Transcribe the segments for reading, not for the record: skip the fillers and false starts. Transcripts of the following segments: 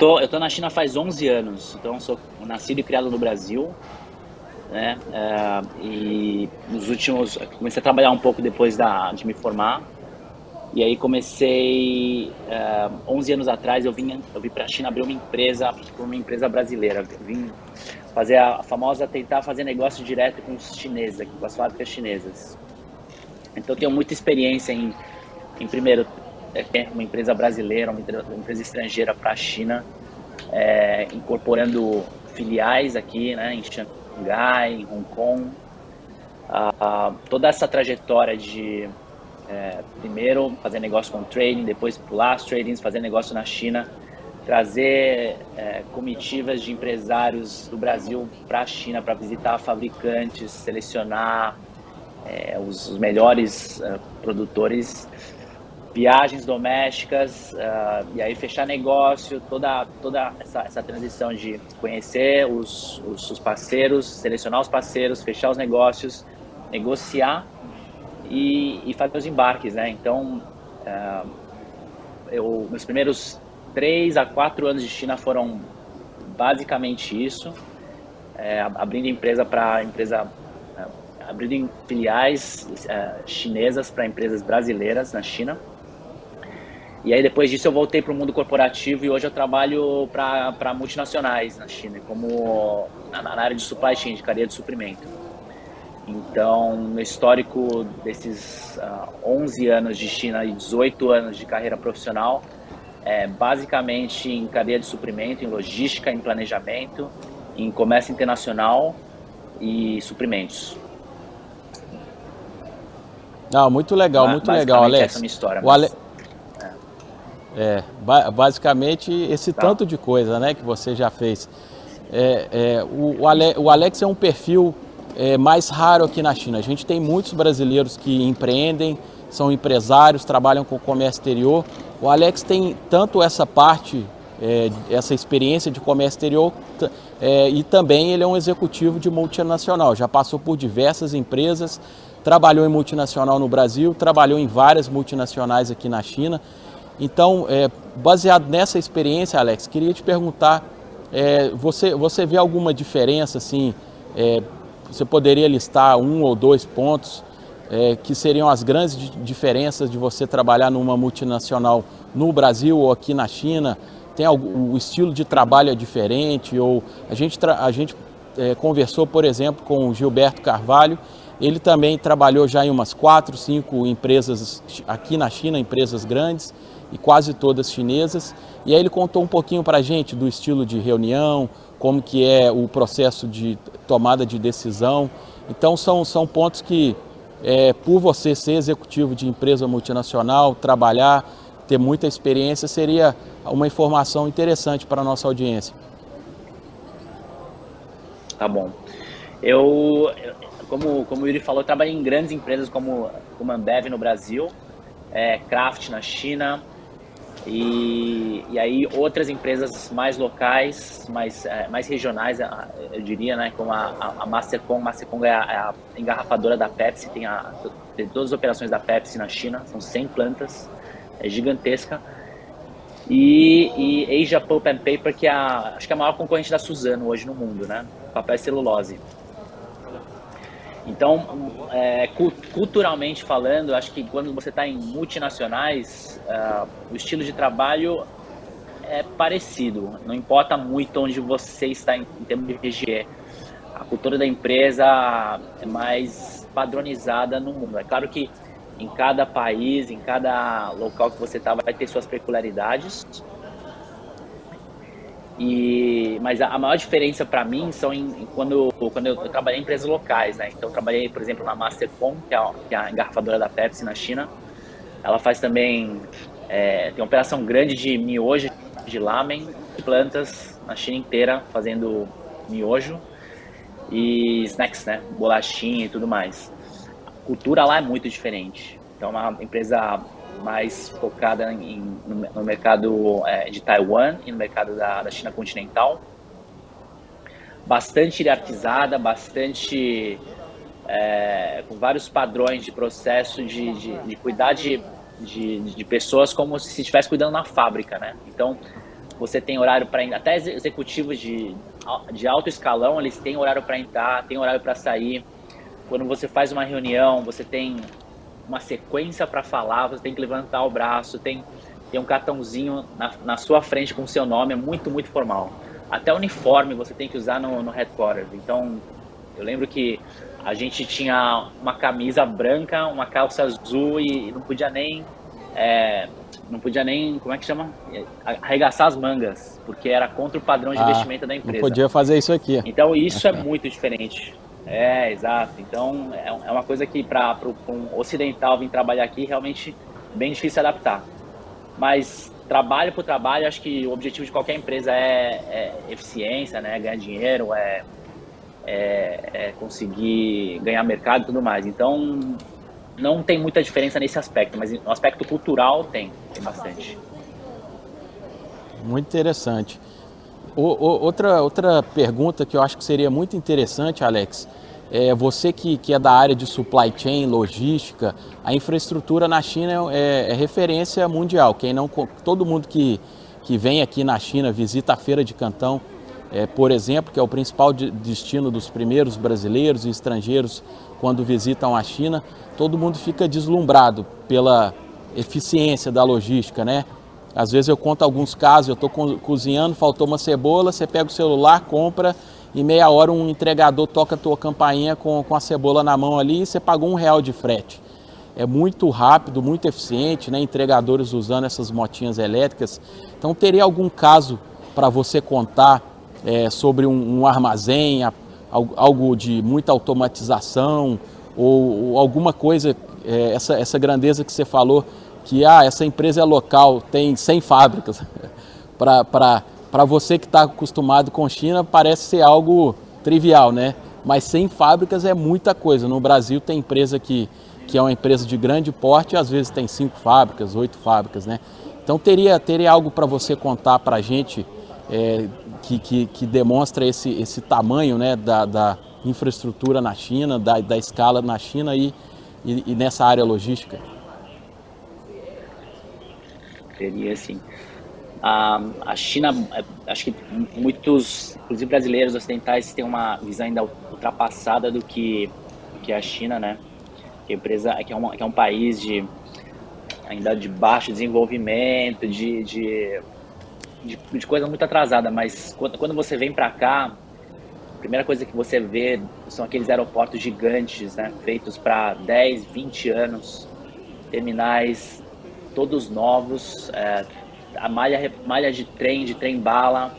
Eu tô na China faz 11 anos, então sou nascido e criado no Brasil, né? E nos últimos, comecei a trabalhar um pouco depois de me formar. E aí comecei, 11 anos atrás, eu vim para a China abrir uma empresa brasileira. Eu vim fazer a famosa, tentar fazer negócio direto com os chineses aqui, com as fábricas chinesas. Então eu tenho muita experiência em primeiro, uma empresa brasileira, uma empresa estrangeira para a China, incorporando filiais aqui, né, em Xangai, em Hong Kong. Toda essa trajetória de primeiro fazer negócio com trading, depois pular os tradings, fazer negócio na China, trazer comitivas de empresários do Brasil para a China para visitar fabricantes, selecionar os melhores produtores, viagens domésticas, e aí fechar negócio, toda essa transição de conhecer os parceiros, selecionar os parceiros, fechar os negócios, negociar e fazer os embarques, né? Então, meus primeiros 3 a 4 anos de China foram basicamente isso, abrindo filiais chinesas para empresas brasileiras na China. E aí depois disso eu voltei para o mundo corporativo e hoje eu trabalho para multinacionais na China, como na área de supply chain, de cadeia de suprimento. Então, no histórico desses 11 anos de China e 18 anos de carreira profissional, basicamente em cadeia de suprimento, em logística, em planejamento, em comércio internacional e suprimentos. Não, muito legal, Basicamente essa é a Alex. minha história. Basicamente esse tanto de coisa, né, que você já fez. O Alex é um perfil mais raro aqui na China. A gente tem muitos brasileiros que empreendem, são empresários, trabalham com o comércio exterior. O Alex tem tanto essa parte, essa experiência de comércio exterior, e também ele é um executivo de multinacional. Já passou por diversas empresas, trabalhou em multinacional no Brasil, trabalhou em várias multinacionais aqui na China. Então, baseado nessa experiência, Alex, queria te perguntar, você vê alguma diferença, assim, você poderia listar 1 ou 2 pontos que seriam as grandes diferenças de você trabalhar numa multinacional no Brasil ou aqui na China? O estilo de trabalho é diferente? Ou a gente conversou, por exemplo, com o Gilberto Carvalho. Ele também trabalhou já em umas 4, 5 empresas aqui na China, empresas grandes, e quase todas chinesas. E aí ele contou um pouquinho para a gente do estilo de reunião, como que é o processo de tomada de decisão. Então são pontos que, por você ser executivo de empresa multinacional, trabalhar, ter muita experiência, seria uma informação interessante para a nossa audiência. Tá bom. Como o Yuri falou, eu trabalhei em grandes empresas como Ambev no Brasil, Kraft na China, e aí outras empresas mais locais, mais regionais, eu diria, né, como a Mastercom. Mastercom é a engarrafadora da Pepsi, tem todas as operações da Pepsi na China, são 100 plantas, é gigantesca. E Asia Pulp and Paper, que acho que é a maior concorrente da Suzano hoje no mundo, né, papel e celulose. Então, culturalmente falando, acho que quando você está em multinacionais, o estilo de trabalho é parecido. Não importa muito onde você está em termos de RGE. A cultura da empresa é mais padronizada no mundo. É claro que em cada país, em cada local que você está, vai ter suas peculiaridades. Mas a maior diferença para mim são quando eu trabalhei em empresas locais, né? Então eu trabalhei, por exemplo, na Mastercom, que é a engarrafadora da Pepsi na China. Ela faz também, tem uma operação grande de miojo, de lamen, plantas na China inteira, fazendo miojo e snacks, né? Bolachinha e tudo mais. A cultura lá é muito diferente. Então é uma empresa mais focada no mercado de Taiwan e no mercado da China continental. Bastante hierarquizada, com vários padrões de processo de cuidar de pessoas como se estivesse cuidando na fábrica, né? Então, você tem horário para até executivos de alto escalão, eles têm horário para entrar, tem horário para sair. Quando você faz uma reunião, você tem uma sequência para falar, você tem que levantar o braço, tem um cartãozinho na sua frente com o seu nome, é muito, muito formal. Até uniforme você tem que usar no headquarters. Então, eu lembro que a gente tinha uma camisa branca, uma calça azul e não podia nem, como é que chama? Arregaçar as mangas, porque era contra o padrão de vestimenta da empresa. Não podia fazer isso aqui. Então, isso é muito diferente. Exato. Então, é uma coisa que para um ocidental vir trabalhar aqui, realmente bem difícil adaptar. Mas trabalho por trabalho, acho que o objetivo de qualquer empresa é eficiência, né? Ganhar dinheiro, conseguir ganhar mercado e tudo mais. Então, não tem muita diferença nesse aspecto, mas no aspecto cultural tem bastante. Muito interessante. Outra pergunta que eu acho que seria muito interessante, Alex, você que é da área de supply chain, logística, a infraestrutura na China é referência mundial. Todo mundo que vem aqui na China, visita a Feira de Cantão, por exemplo, que é o principal destino dos primeiros brasileiros e estrangeiros quando visitam a China, todo mundo fica deslumbrado pela eficiência da logística, né? Às vezes eu conto alguns casos, eu estou cozinhando, faltou uma cebola, você pega o celular, compra e meia hora um entregador toca a tua campainha com a cebola na mão ali e você pagou R$1 de frete. É muito rápido, muito eficiente, né? Entregadores usando essas motinhas elétricas. Então teria algum caso para você contar sobre um armazém, algo de muita automatização ou alguma coisa, essa grandeza que você falou, que essa empresa é local, tem 100 fábricas. Para você que está acostumado com China, parece ser algo trivial, né? Mas 100 fábricas é muita coisa. No Brasil tem empresa que é uma empresa de grande porte, e às vezes tem 5 fábricas, 8 fábricas, né? Então teria algo para você contar para a gente que demonstra esse tamanho, né, da infraestrutura na China, da escala na China e nessa área logística? Teria, sim. A China, acho que muitos, inclusive brasileiros ocidentais, têm uma visão ainda ultrapassada do que a China, né? Que a empresa que é um país ainda de baixo desenvolvimento, de coisa muito atrasada. Mas quando você vem para cá, a primeira coisa que você vê são aqueles aeroportos gigantes, né? Feitos para 10, 20 anos, terminais todos novos, a malha de trem-bala,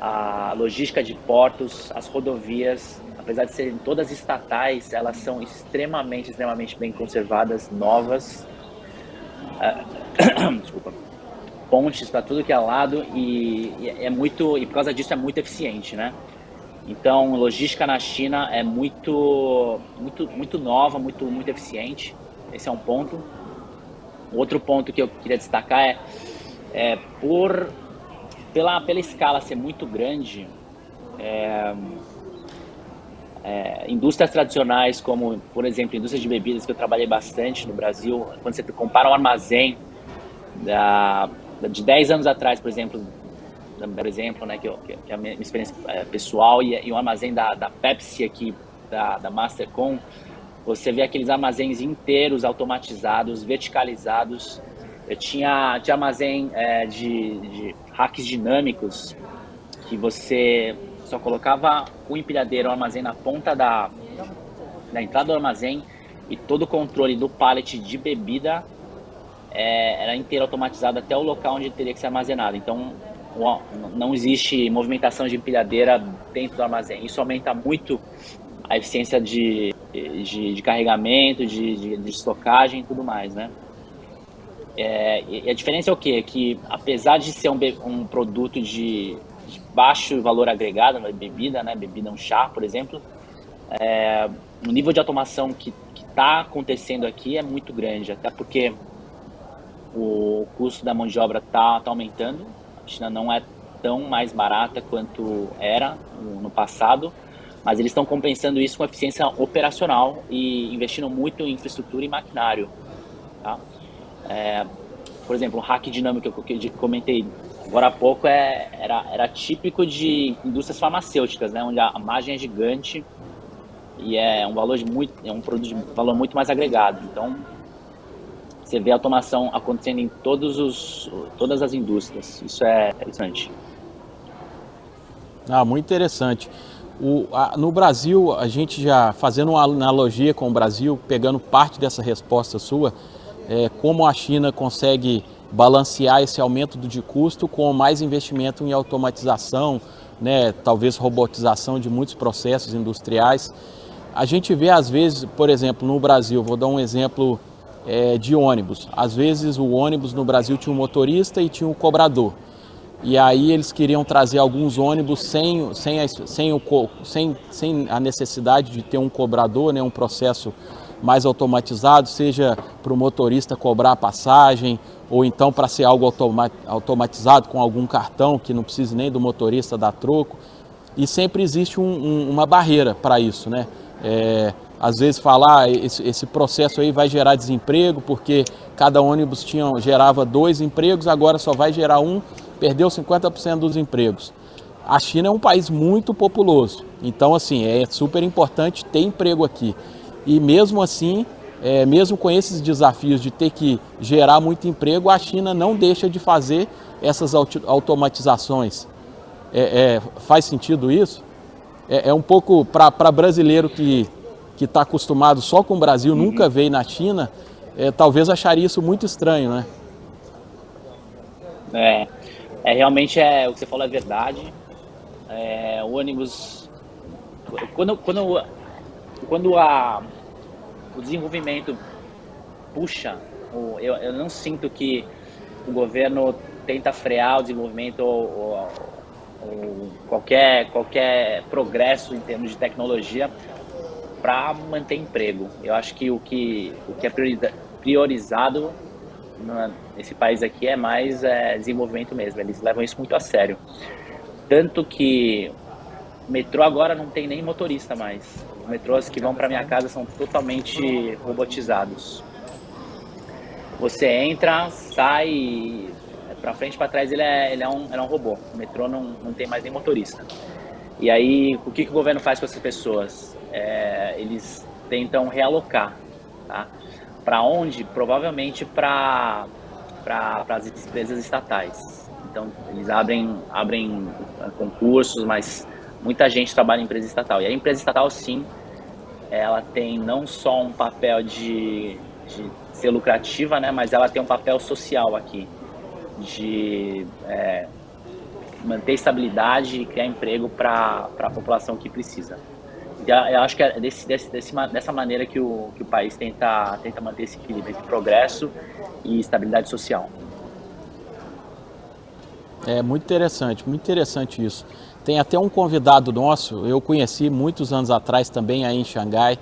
a logística de portos, as rodovias, apesar de serem todas estatais, elas são extremamente bem conservadas, novas. Desculpa. Pontes para tudo que é lado e por causa disso é muito eficiente, né? Então, logística na China é muito nova, muito eficiente. Esse é um ponto. Outro ponto que eu queria destacar pela escala ser muito grande, indústrias tradicionais como, por exemplo, indústria de bebidas, que eu trabalhei bastante no Brasil, quando você compara um armazém de 10 anos atrás, por exemplo, né, que é a minha experiência pessoal, e o armazém da Pepsi aqui, da Mastercom, você vê aqueles armazéns inteiros, automatizados, verticalizados. Eu tinha armazém de racks dinâmicos, que você só colocava o empilhadeiro, o armazém na ponta da entrada do armazém, e todo o controle do pallet de bebida era inteiro automatizado até o local onde teria que ser armazenado. Então, não existe movimentação de empilhadeira dentro do armazém. Isso aumenta muito a eficiência de carregamento, de estocagem e tudo mais, né? E a diferença é o quê? Que apesar de ser um produto de baixo valor agregado, bebida, né? Bebida, um chá, por exemplo, o nível de automação que está acontecendo aqui é muito grande, até porque o custo da mão de obra está aumentando. A China não é tão mais barata quanto era no passado, mas eles estão compensando isso com eficiência operacional e investindo muito em infraestrutura e maquinário, tá? Por exemplo, o rack dinâmico que eu comentei, Agora há pouco era típico de indústrias farmacêuticas, né? Onde a margem é gigante e é um produto de valor muito mais agregado. Então, você vê a automação acontecendo em todas as indústrias. Isso é interessante. Ah, muito interessante. No Brasil, a gente já fazendo uma analogia com o Brasil, pegando parte dessa resposta sua, como a China consegue balancear esse aumento de custo com mais investimento em automatização, né, talvez robotização de muitos processos industriais. A gente vê às vezes, por exemplo, no Brasil, vou dar um exemplo de ônibus. Às vezes o ônibus no Brasil tinha um motorista e tinha um cobrador. E aí eles queriam trazer alguns ônibus sem a necessidade de ter um cobrador, né, um processo mais automatizado, seja para o motorista cobrar a passagem, ou então para ser algo automatizado com algum cartão, que não precise nem do motorista dar troco. E sempre existe uma barreira para isso, né? Às vezes falar esse processo aí vai gerar desemprego, porque cada ônibus gerava 2 empregos, agora só vai gerar um, perdeu 50% dos empregos. A China é um país muito populoso, então assim, é super importante ter emprego aqui. E mesmo assim, mesmo com esses desafios de ter que gerar muito emprego, a China não deixa de fazer essas automatizações. Faz sentido isso? Um pouco para brasileiro que está acostumado só com o Brasil, nunca veio na China, talvez acharia isso muito estranho, né? Realmente o que você falou é verdade. O ônibus, quando o desenvolvimento puxa, eu não sinto que o governo tenta frear o desenvolvimento ou qualquer progresso em termos de tecnologia para manter emprego. Eu acho que o que é priorizado nesse país aqui é mais desenvolvimento mesmo. Eles levam isso muito a sério. Tanto que o metrô agora não tem nem motorista mais. Os metrôs que vão para minha casa são totalmente robotizados. Você entra, sai, para frente e para trás ele é um robô. O metrô não tem mais nem motorista. E aí, o que o governo faz com essas pessoas? Eles tentam realocar, tá? Para onde? Provavelmente para as empresas estatais. Então, eles abrem concursos, mas muita gente trabalha em empresa estatal. E a empresa estatal, sim, ela tem não só um papel de ser lucrativa, né, mas ela tem um papel social aqui, de manter estabilidade e criar emprego para a população que precisa. Eu acho que é dessa maneira que o país tenta manter esse equilíbrio entre progresso e estabilidade social. É muito interessante isso. Tem até um convidado nosso, eu conheci muitos anos atrás também aí em Xangai,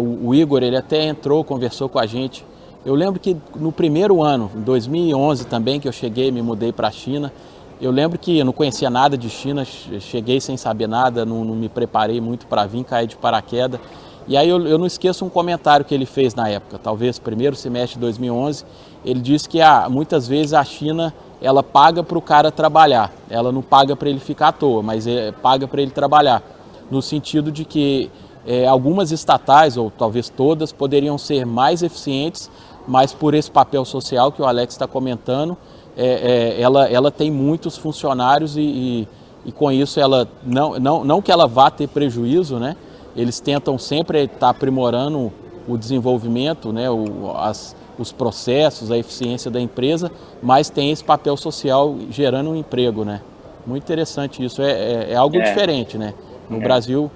o Igor, ele até entrou, conversou com a gente. Eu lembro que no primeiro ano, em 2011 também, que eu cheguei, me mudei para a China, eu lembro que eu não conhecia nada de China, cheguei sem saber nada, não me preparei muito para vir, cair de paraquedas. E aí eu não esqueço um comentário que ele fez na época, talvez primeiro semestre de 2011, ele disse que muitas vezes a China, ela paga para o cara trabalhar, ela não paga para ele ficar à toa, mas paga para ele trabalhar, no sentido de que algumas estatais, ou talvez todas, poderiam ser mais eficientes, mas por esse papel social que o Alex está comentando, ela tem muitos funcionários e com isso ela não que ela vá ter prejuízo, né? Eles tentam sempre estar aprimorando o desenvolvimento, né? Os processos, a eficiência da empresa, mas tem esse papel social gerando um emprego, né? Muito interessante isso, é algo diferente, né? No Brasil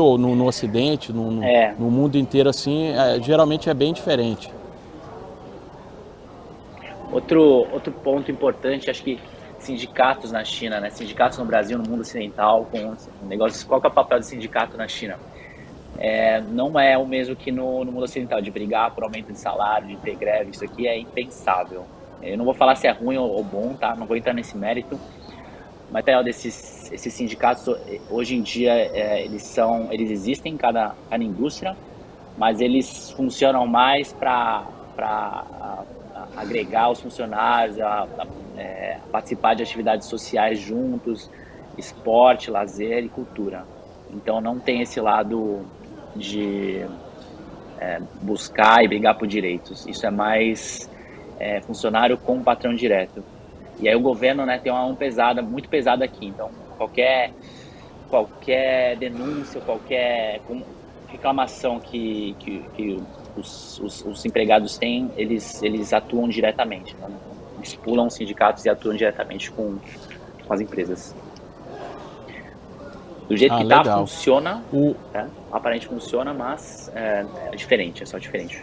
ou no Ocidente, no mundo inteiro assim, geralmente é bem diferente. Outro ponto importante, acho que sindicatos na China, né? Sindicatos no Brasil, no mundo ocidental, com negócios. Qual que é o papel do sindicato na China? Não é o mesmo que no mundo ocidental, de brigar por aumento de salário, de ter greve. Isso aqui é impensável. Eu não vou falar se é ruim ou bom, tá? Não vou entrar nesse mérito. Mas esses sindicatos, hoje em dia, eles existem em cada indústria, mas eles funcionam mais para agregar os funcionários, participar de atividades sociais juntos, esporte, lazer e cultura. Então não tem esse lado de buscar e brigar por direitos. Isso é mais funcionário com patrão direto. E aí o governo, né, tem uma mão pesada, muito pesada aqui. Então qualquer denúncia, qualquer reclamação que os empregados têm, eles atuam diretamente. Né? Eles pulam os sindicatos e atuam diretamente com as empresas. Do jeito que legal. funciona, aparentemente funciona, mas é diferente, é só diferente.